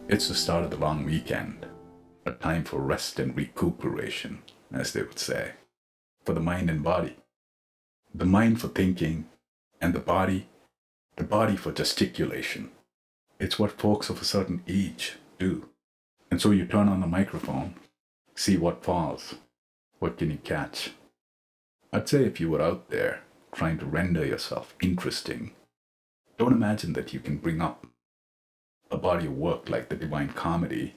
It's the start of the long weekend, a time for rest and recuperation, as they would say, for the mind and body. The mind for thinking, and the body for gesticulation. It's what folks of a certain age do. And so you turn on the microphone, see what falls, what can you catch. I'd say if you were out there trying to render yourself interesting, don't imagine that you can bring up a body of work like the Divine Comedy,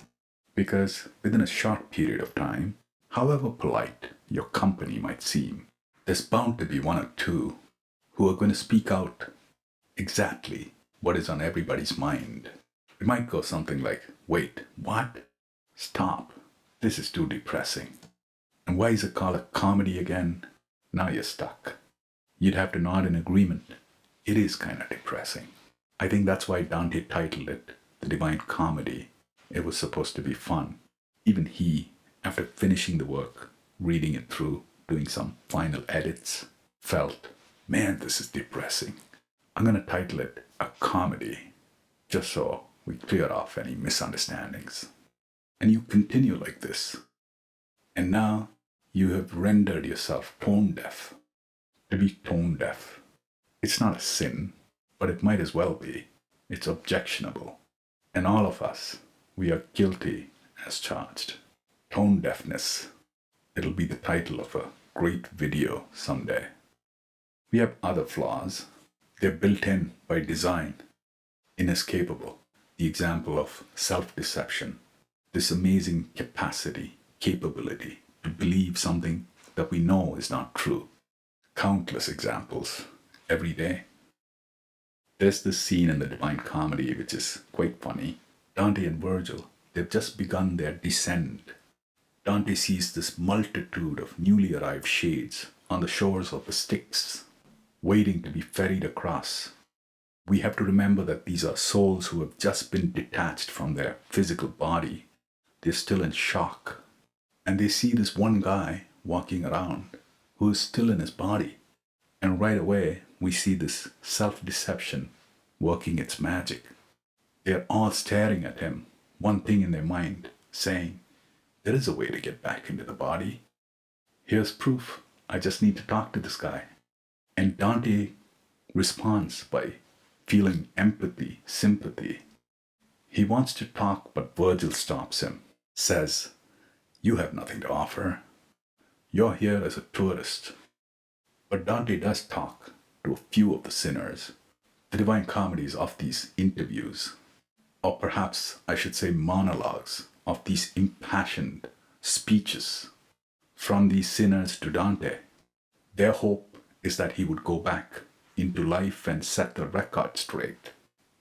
because within a short period of time, however polite your company might seem, there's bound to be one or two who are going to speak out exactly what is on everybody's mind. It might go something like, wait, what? Stop. This is too depressing. And why is it called a comedy again? Now you're stuck. You'd have to nod in agreement. It is kind of depressing. I think that's why Dante titled it The Divine Comedy. It was supposed to be fun. Even he, after finishing the work, reading it through, doing some final edits, felt, man, this is depressing. I'm going to title it a comedy, just so we clear off any misunderstandings. And you continue like this. And now you have rendered yourself tone deaf. To be tone deaf, it's not a sin, but it might as well be. It's objectionable. And all of us, we are guilty as charged. Tone deafness. It'll be the title of a great video someday. We have other flaws. They're built in by design. Inescapable. The example of self-deception. This amazing capability to believe something that we know is not true. Countless examples every day. There's this scene in the Divine Comedy which is quite funny. Dante and Virgil, they've just begun their descent. Dante sees this multitude of newly arrived shades on the shores of the Styx, waiting to be ferried across. We have to remember that these are souls who have just been detached from their physical body. They're still in shock. And they see this one guy walking around who is still in his body. And right away, we see this self-deception working its magic. They're all staring at him, one thing in their mind, saying, there is a way to get back into the body. Here's proof. I just need to talk to this guy. And Dante responds by feeling empathy, sympathy. He wants to talk, but Virgil stops him, says, you have nothing to offer. You're here as a tourist. But Dante does talk to a few of the sinners. The Divine Comedy is of these interviews, or perhaps I should say monologues, of these impassioned speeches from these sinners to Dante. Their hope is that he would go back into life and set the record straight,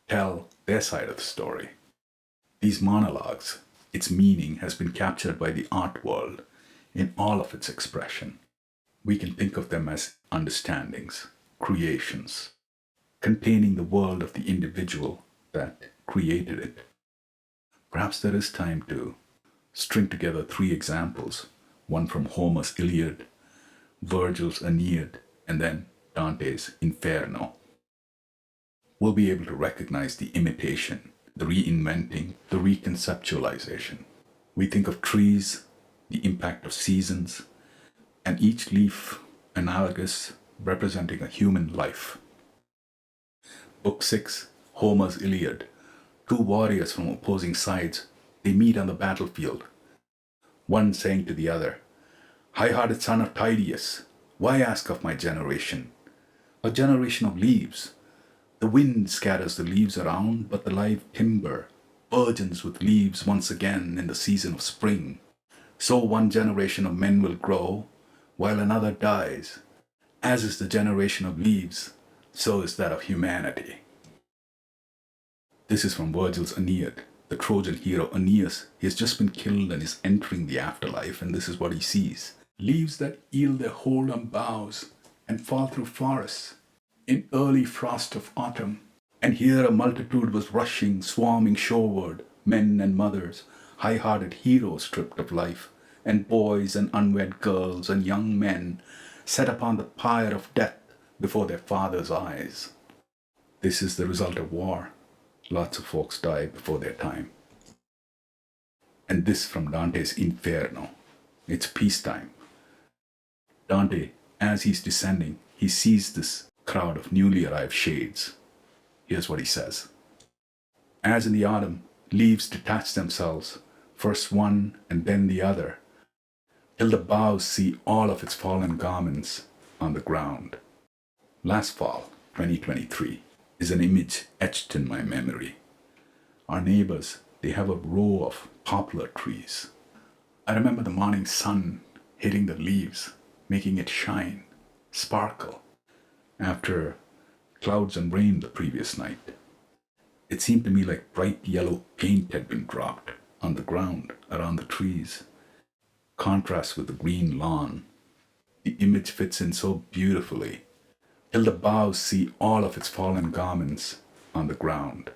tell their side of the story. These monologues, its meaning has been captured by the art world in all of its expression. We can think of them as understandings, creations, containing the world of the individual that created it. Perhaps there is time to string together 3 examples, one from Homer's Iliad, Virgil's Aeneid, and then Dante's Inferno. We'll be able to recognize the imitation, the reinventing, the reconceptualization. We think of trees, the impact of seasons, and each leaf analogous representing a human life. Book 6, Homer's Iliad. 2 warriors from opposing sides, they meet on the battlefield. One saying to the other, high-hearted son of Tydeus, why ask of my generation? A generation of leaves. The wind scatters the leaves around, but the live timber burgeons with leaves once again in the season of spring. So one generation of men will grow, while another dies. As is the generation of leaves, so is that of humanity. This is from Virgil's Aeneid. The Trojan hero Aeneas, he has just been killed and is entering the afterlife, and this is what he sees. Leaves that yield their hold on boughs and fall through forests in early frost of autumn. And here a multitude was rushing, swarming shoreward, men and mothers, high-hearted heroes stripped of life, and boys and unwed girls and young men set upon the pyre of death before their father's eyes. This is the result of war. Lots of folks die before their time. And this from Dante's Inferno. It's peacetime. Dante, as he's descending, he sees this crowd of newly arrived shades. Here's what he says. As in the autumn, leaves detach themselves, first one and then the other, till the boughs see all of its fallen garments on the ground. Last fall, 2023, is an image etched in my memory. Our neighbors, they have a row of poplar trees. I remember the morning sun hitting the leaves, making it shine, sparkle, after clouds and rain the previous night. It seemed to me like bright yellow paint had been dropped on the ground around the trees. Contrast with the green lawn. The image fits in so beautifully, till the boughs see all of its fallen garments on the ground.